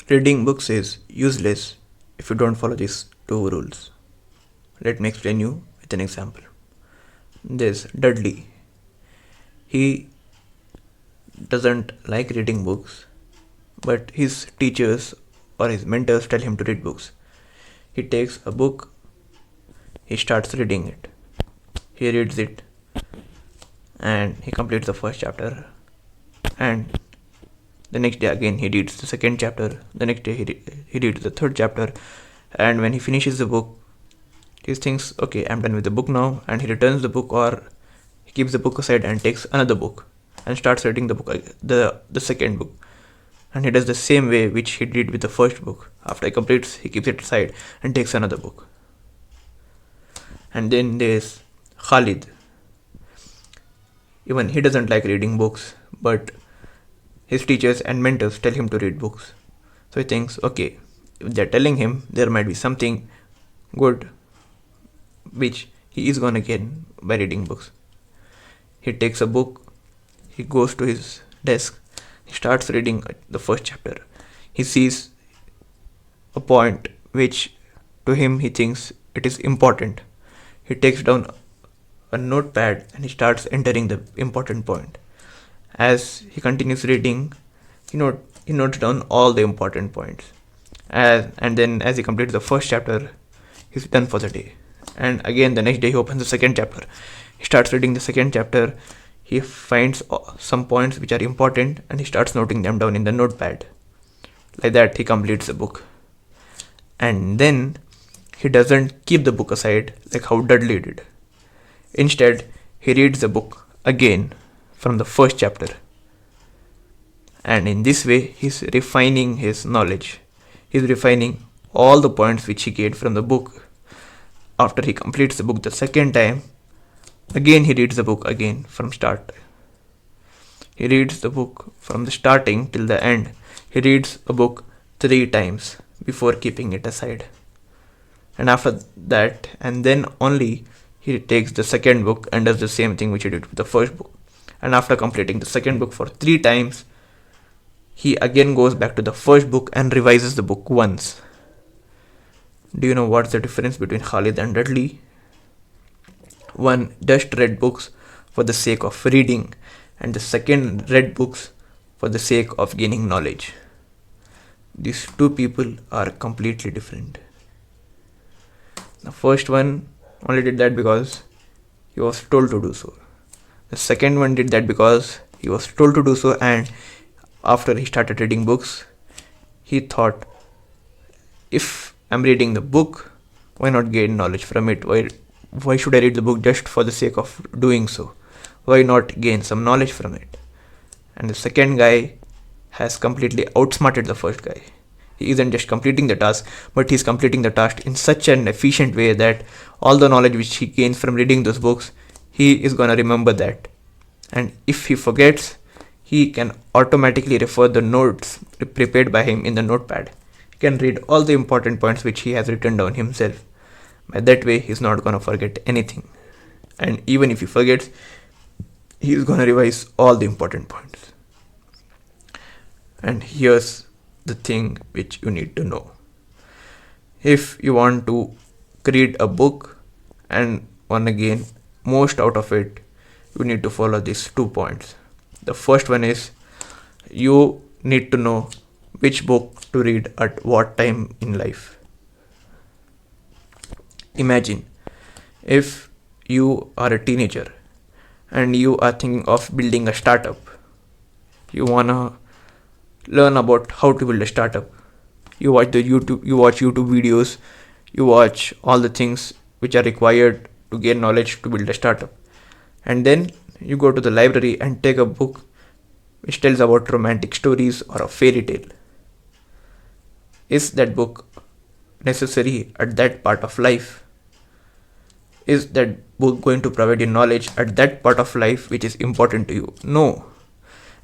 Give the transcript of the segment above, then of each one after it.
Reading books is useless if you don't follow these two rules. Let me explain you with an example. There's Dudley. He doesn't like reading books, but his teachers or his mentors tell him to read books. He takes a book, he starts reading it. He reads it and he completes the first chapter, and the next day again he reads the second chapter, the next day he reads the third chapter, and when he finishes the book, he thinks, okay, I'm done with the book now, and he returns the book, or he keeps the book aside and takes another book and starts reading the book, the second book. And he does the same way which he did with the first book. After he completes, he keeps it aside and takes another book. And then there's Khalid. Even he doesn't like reading books, but his teachers and mentors tell him to read books. So he thinks, okay, if they're telling him, there might be something good which he is gonna get by reading books. He takes a book, he goes to his desk, he starts reading the first chapter. He sees a point which to him he thinks it is important. He takes down a notepad and he starts entering the important point. As he continues reading, he notes down all the important points. And then as he completes the first chapter, he's done for the day. And again the next day he opens the second chapter. He starts reading the second chapter. He finds some points which are important and he starts noting them down in the notepad. Like that he completes the book. And then he doesn't keep the book aside like how Dudley did. Instead, he reads the book again from the first chapter. And in this way, he's refining his knowledge. He's refining all the points which he gained from the book. After he completes the book the second time, again he reads the book again from start. He reads the book from the starting till the end. He reads a book 3 times before keeping it aside. And after that, and then only, he takes the second book and does the same thing which he did with the first book. And after completing the second book for 3 times, he again goes back to the first book and revises the book once. Do you know what's the difference between Khalid and Dudley? One just read books for the sake of reading, and the second read books for the sake of gaining knowledge. These two people are completely different. The first one only did that because he was told to do so. The second one did that because he was told to do so, and after he started reading books, he thought, if I'm reading the book, why not gain knowledge from it? Why should I read the book just for the sake of doing so? Why not gain some knowledge from it? And the second guy has completely outsmarted the first guy. He isn't just completing the task, but he's completing the task in such an efficient way that all the knowledge which he gains from reading those books, he is gonna remember that. And if he forgets, he can automatically refer the notes prepared by him in the notepad. He can read all the important points which he has written down himself. By that way, he's not gonna forget anything. And even if he forgets, he's gonna revise all the important points. And here's the thing which you need to know. If you want to read a book and want to gain most out of it, you need to follow these 2 points. The first one is you need to know which book to read at what time in life. Imagine if you are a teenager and you are thinking of building a startup. You wanna learn about how to build a startup. You watch YouTube videos, you watch all the things which are required to gain knowledge to build a startup. And then you go to the library and take a book which tells about romantic stories or a fairy tale. Is that book necessary at that part of life? Is that book going to provide you knowledge at that part of life which is important to you? No.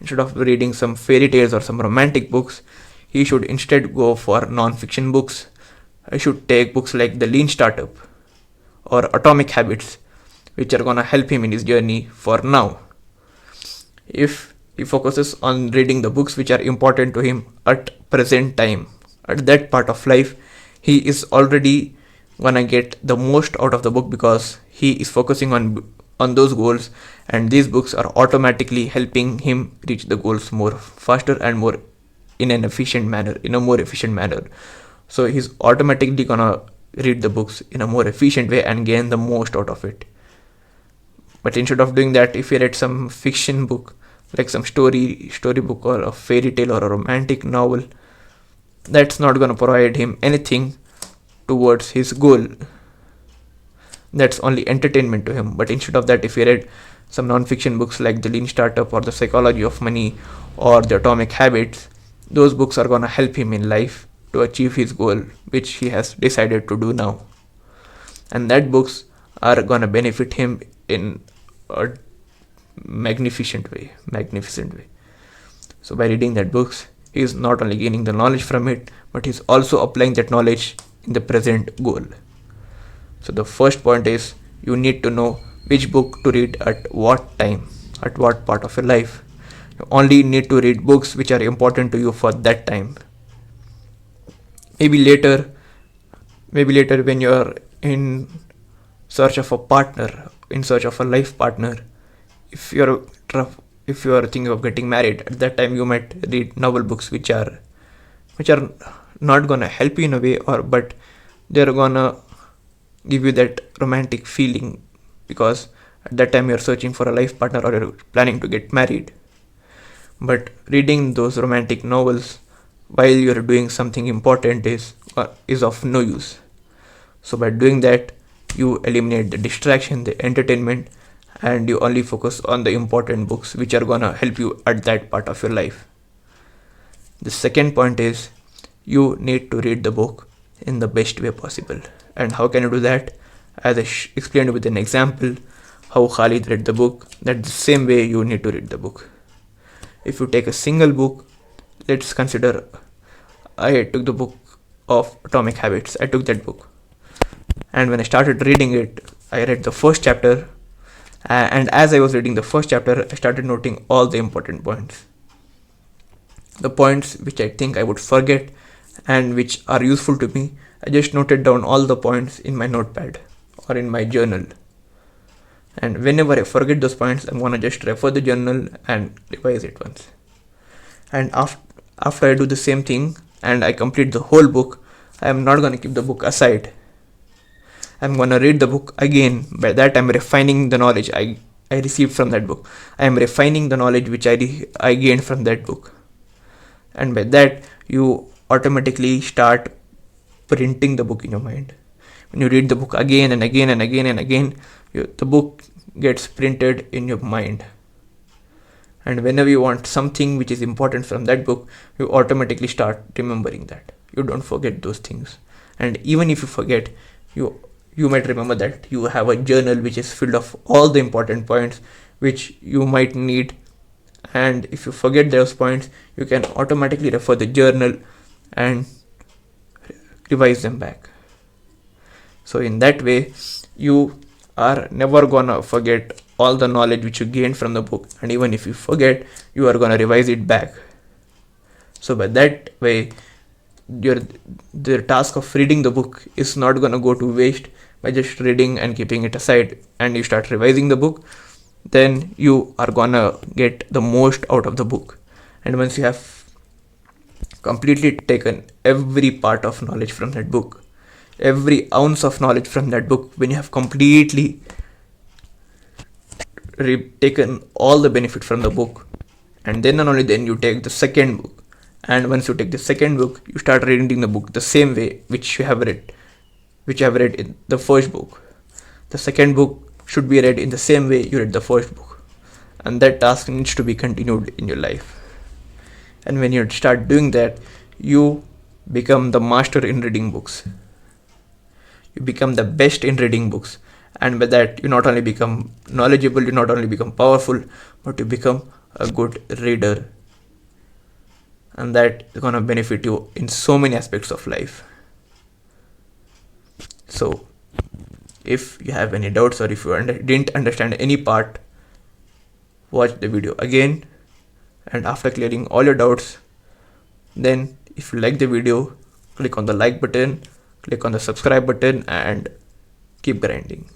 Instead of reading some fairy tales or some romantic books, he should instead go for non-fiction books. He should take books like The Lean Startup or Atomic Habits, which are gonna help him in his journey for now. If He focuses on reading the books which are important to him at present time. At that part of life, he is already gonna get the most out of the book because he is focusing on those goals, and these books are automatically helping him reach the goals more faster and more in a more efficient manner. So he's automatically gonna read the books in a more efficient way and gain the most out of it. But instead of doing that, if you read some fiction book, like some storybook or a fairy tale or a romantic novel, that's not gonna provide him anything towards his goal. That's only entertainment to him. But instead of that, if you read some non-fiction books like The Lean Startup or The Psychology of Money or The Atomic Habits, those books are gonna help him in life to achieve his goal, which he has decided to do now. And that books are gonna benefit him in a magnificent way. So by reading that books, he is not only gaining the knowledge from it, but he's also applying that knowledge in the present goal. So the first point is, you need to know which book to read at what time, at what part of your life. You only need to read books which are important to you for that time. Maybe later when you are in search of a partner, in search of a life partner, if you are thinking of getting married, at that time you might read novel books which are not gonna help you in a way, but they're gonna give you that romantic feeling, because at that time you're searching for a life partner or you're planning to get married. But reading those romantic novels while you're doing something important is of no use. So by doing that, you eliminate the distraction, the entertainment, and you only focus on the important books which are gonna help you at that part of your life. The second point is, you need to read the book in the best way possible. And how can you do that? As I explained with an example how Khalid read the book, that's the same way you need to read the book. If you take a single book, let's consider I took the book of Atomic Habits. I took that book, and when I started reading it, I read the first chapter, and as I was reading the first chapter, I started noting all the important points. The points which I think I would forget and which are useful to me, I just noted down all the points in my notepad or in my journal. And whenever I forget those points, I'm gonna just refer the journal and revise it once. And after I do the same thing and I complete the whole book, I am not gonna keep the book aside. I'm gonna read the book again. By that, I'm refining the knowledge I received from that book. I am refining the knowledge which I gained from that book. And by that, you automatically start printing the book in your mind. When you read the book again and again and again and again, the book gets printed in your mind. And whenever you want something which is important from that book, you automatically start remembering that. You don't forget those things. And even if you forget, you might remember that you have a journal which is filled of all the important points which you might need. And if you forget those points, you can automatically refer the journal and revise them back. So in that way, you are never gonna forget all the knowledge which you gained from the book, and even if you forget, you are gonna revise it back. So by that way, the task of reading the book is not gonna go to waste by just reading and keeping it aside, and you start revising the book. Then you are gonna get the most out of the book. And once you have completely taken every part of knowledge from that book, every ounce of knowledge from that book, when you have completely taken all the benefit from the book, and then and only then you take the second book. And once you take the second book, you start reading the book the same way which you have read in the first book. The second book should be read in the same way you read the first book, and that task needs to be continued in your life. And when you start doing that, you become the master in reading books. You become the best in reading books, and by that, you not only become knowledgeable, you not only become powerful, but you become a good reader, and that is gonna benefit you in so many aspects of life. So if you have any doubts, or if you didn't understand any part, watch the video again And after clearing all your doubts, then if you like the video, click on the like button, click on the subscribe button, and keep grinding.